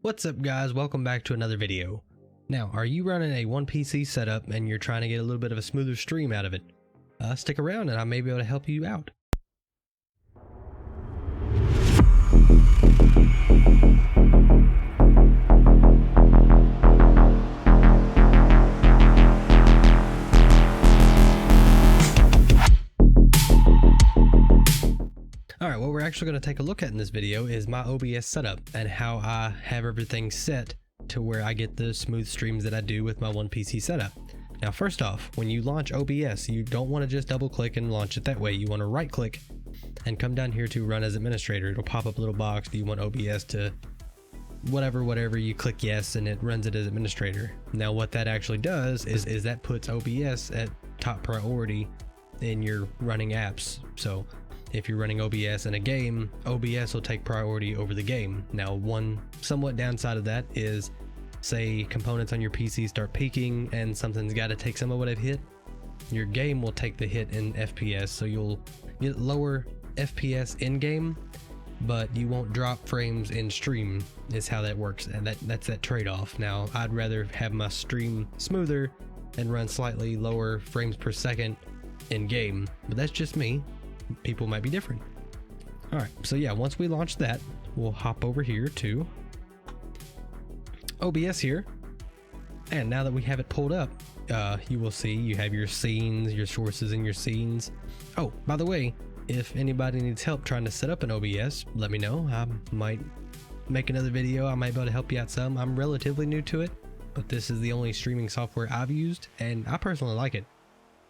What's up guys, welcome back to another video. Now, are you running a one PC setup and you're trying to get a little bit of a smoother stream out of it? Stick around and I may be able to help you out. Alright, what we're actually going to take a look at in this video is my OBS setup and how I have everything set to where I get the smooth streams that I do with my one PC setup. Now first off, when you launch OBS, you don't want to just double click and launch it that way. You want to right click and come down here to run as administrator. It'll pop up a little box. Do you want OBS to whatever, you click yes and it runs it as administrator. Now what that actually does is that puts OBS at top priority in your running apps. So if you're running OBS in a game, OBS will take priority over the game. Now, one somewhat downside of that is, say components on your PC start peaking and something's got to take some of what it hit, your game will take the hit in FPS, so you'll get lower FPS in game, but you won't drop frames in stream is how that works, and that's that trade-off. Now, I'd rather have my stream smoother and run slightly lower frames per second in game, but that's just me. People might be different. Alright, so yeah, once we launch that, we'll hop over here to OBS here, and now that we have it pulled up, you will see you have your scenes, your sources, and your scenes. Oh, by the way, if anybody needs help trying to set up an OBS, let me know. I might make another video. I might be able to help you out some. I'm relatively new to it, but this is the only streaming software I've used, and I personally like it.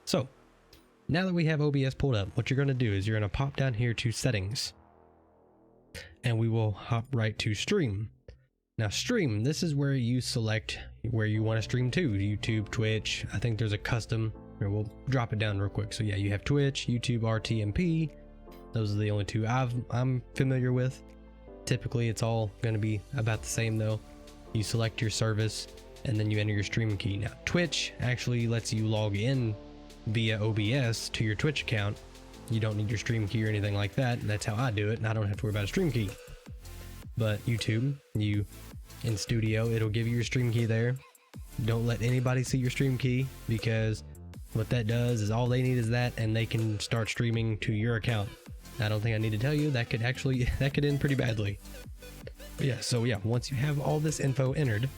So now that we have OBS pulled up, what you're going to do is you're going to pop down here to settings and we will hop right to stream. Now stream, this is where you select where you want to stream to. YouTube, Twitch, I think there's a custom, or we'll drop it down real quick. So yeah, you have Twitch, YouTube, RTMP. Those are the only two I'm familiar with. Typically it's all going to be about the same though. You select your service and then you enter your stream key. Now Twitch actually lets you log in via OBS to your Twitch account. You don't need your stream key or anything like that. That's how I do it, and I don't have to worry about a stream key. But YouTube, in Studio, it'll give you your stream key there. Don't let anybody see your stream key, because what that does is all they need is that, and they can start streaming to your account. I don't think I need to tell you, that could end pretty badly. But yeah, so yeah, once you have all this info entered,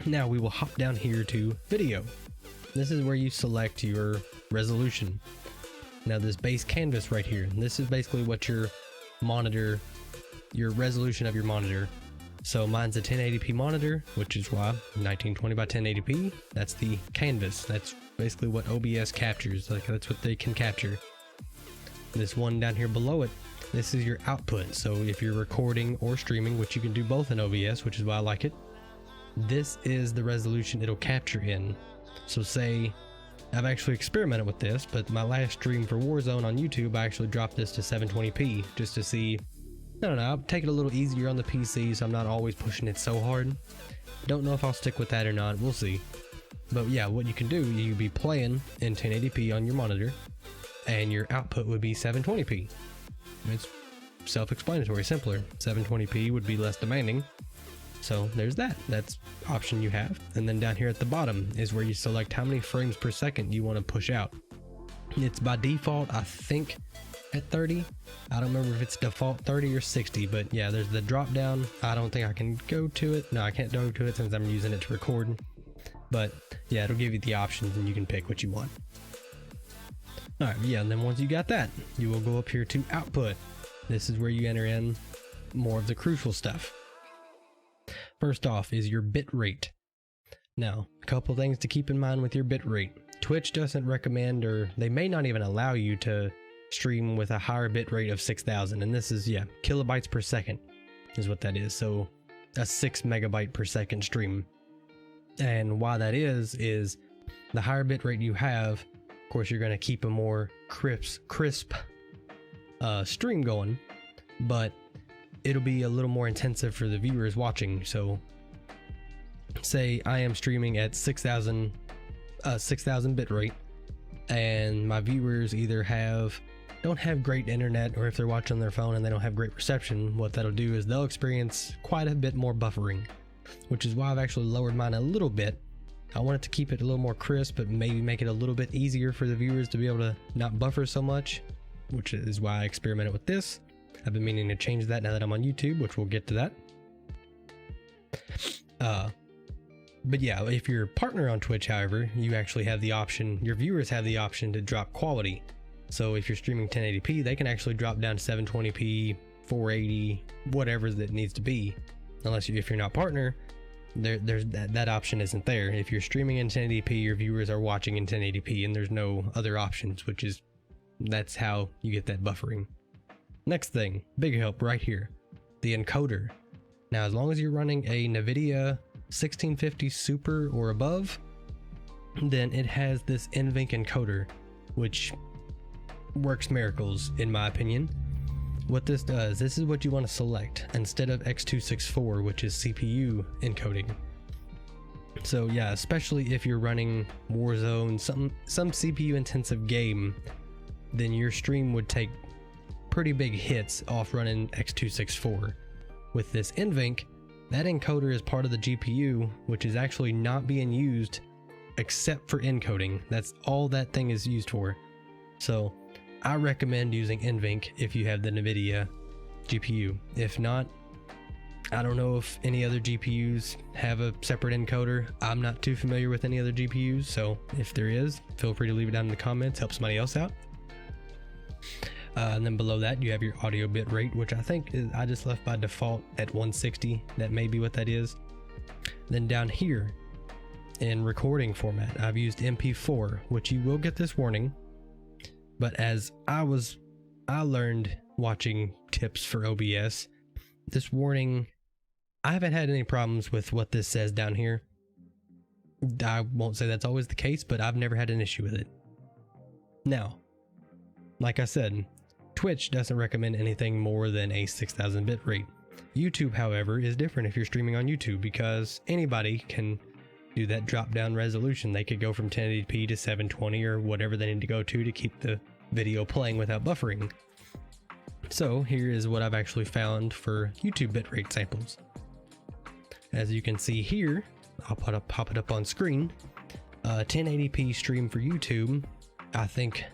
now we will hop down here to video. This is where you select your resolution. Now this base canvas right here, this is basically what your resolution of your monitor. So mine's a 1080p monitor, which is why 1920 by 1080p, that's the canvas. That's basically what OBS captures, like that's what they can capture. This one down here below it, this is your output. So if you're recording or streaming, which you can do both in OBS, which is why I like it, this is the resolution it'll capture in. So say, I've actually experimented with this, but my last stream for Warzone on YouTube, I actually dropped this to 720p just to see, I don't know, I'll take it a little easier on the PC so I'm not always pushing it so hard. Don't know if I'll stick with that or not, we'll see. But yeah, what you can do, you'd be playing in 1080p on your monitor, and your output would be 720p. It's self-explanatory, simpler. 720p would be less demanding. So there's that's option you have. And then down here at the bottom is where you select how many frames per second you want to push out. It's by default, I think, at 30. I don't remember if it's default 30 or 60, but yeah, there's the drop down. I don't think I can go to it. No, I can't go to it since I'm using it to record. But yeah, it'll give you the options and you can pick what you want. Alright, yeah, and then once you got that, you will go up here to output. This is where you enter in more of the crucial stuff. First off is your bit rate. Now, a couple things to keep in mind with your bit rate. Twitch doesn't recommend, or they may not even allow you to stream with a higher bit rate of 6,000, and this is, yeah, kilobytes per second is what that is. So a 6 megabyte per second stream. And why that is the higher bit rate you have, of course you're going to keep a more crisp stream going, but it'll be a little more intensive for the viewers watching. So say I am streaming at 6,000 bit rate and my viewers either have don't have great internet, or if they're watching on their phone and they don't have great reception, what that'll do is they'll experience quite a bit more buffering, which is why I've actually lowered mine a little bit. I wanted to keep it a little more crisp, but maybe make it a little bit easier for the viewers to be able to not buffer so much, which is why I experimented with this. I've been meaning to change that now that I'm on YouTube, which we'll get to that. But yeah, if you're a partner on Twitch, however, you actually have the option, your viewers have the option to drop quality. So if you're streaming 1080p, they can actually drop down to 720p, 480, whatever that needs to be. If you're not partner, there's that option isn't there. If you're streaming in 1080p, your viewers are watching in 1080p, and there's no other options, that's how you get that buffering. Next thing, big help right here, the encoder. Now, as long as you're running a NVIDIA 1650 Super or above, then it has this NVENC encoder, which works miracles in my opinion. What this does, this is what you want to select instead of X264, which is CPU encoding. So yeah, especially if you're running Warzone, some CPU intensive game, then your stream would take pretty big hits off running X264. With this NVENC, that encoder is part of the GPU, which is actually not being used except for encoding. That's all that thing is used for. So I recommend using NVENC if you have the NVIDIA GPU. If not, I don't know if any other GPUs have a separate encoder. I'm not too familiar with any other GPUs, so if there is, feel free to leave it down in the comments, help somebody else out. And then below that, you have your audio bit rate, which I think I just left by default at 160. That may be what that is. Then down here in recording format, I've used MP4, which you will get this warning. But as I learned watching tips for OBS, this warning, I haven't had any problems with what this says down here. I won't say that's always the case, but I've never had an issue with it. Now, like I said, Twitch doesn't recommend anything more than a 6000 bit rate. YouTube, however, is different if you're streaming on YouTube, because anybody can do that drop down resolution. They could go from 1080p to 720 or whatever they need to go to keep the video playing without buffering. So here is what I've actually found for YouTube bitrate samples. As you can see here, I'll pop it up on screen. 1080p stream for YouTube, I think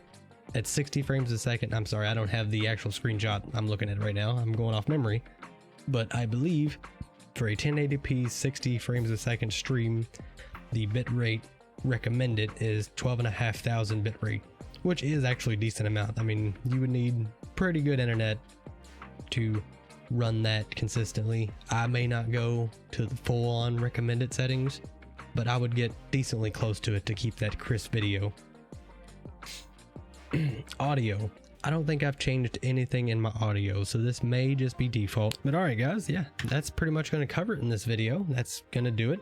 at 60 frames a second. I'm sorry, I don't have the actual screenshot I'm looking at right now. I'm going off memory. But I believe for a 1080p 60 frames a second stream, the bitrate recommended is 12,500 bitrate, which is actually a decent amount. I mean, you would need pretty good internet to run that consistently. I may not go to the full-on recommended settings, but I would get decently close to it to keep that crisp video. Audio, I don't think I've changed anything in my audio, so this may just be default. But alright guys, yeah, that's pretty much going to cover it in this video. That's going to do it.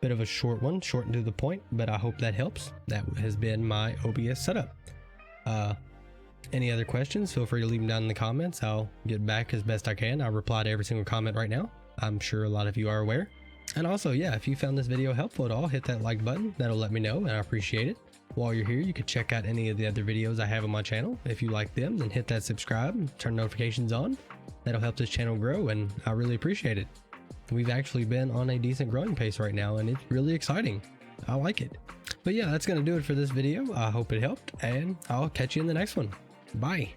Bit of a short one, short and to the point, but I hope that helps. That has been my OBS setup. Any other questions, feel free to leave them down in the comments. I'll get back as best I can. I'll reply to every single comment right now. I'm sure a lot of you are aware. And also, yeah, if you found this video helpful at all, hit that like button. That'll let me know, and I appreciate it. While you're here, you can check out any of the other videos I have on my channel. If you like them, then hit that subscribe and turn notifications on. That'll help this channel grow, and I really appreciate it. We've actually been on a decent growing pace right now, and it's really exciting. I like it. But yeah, that's going to do it for this video. I hope it helped, and I'll catch you in the next one. Bye.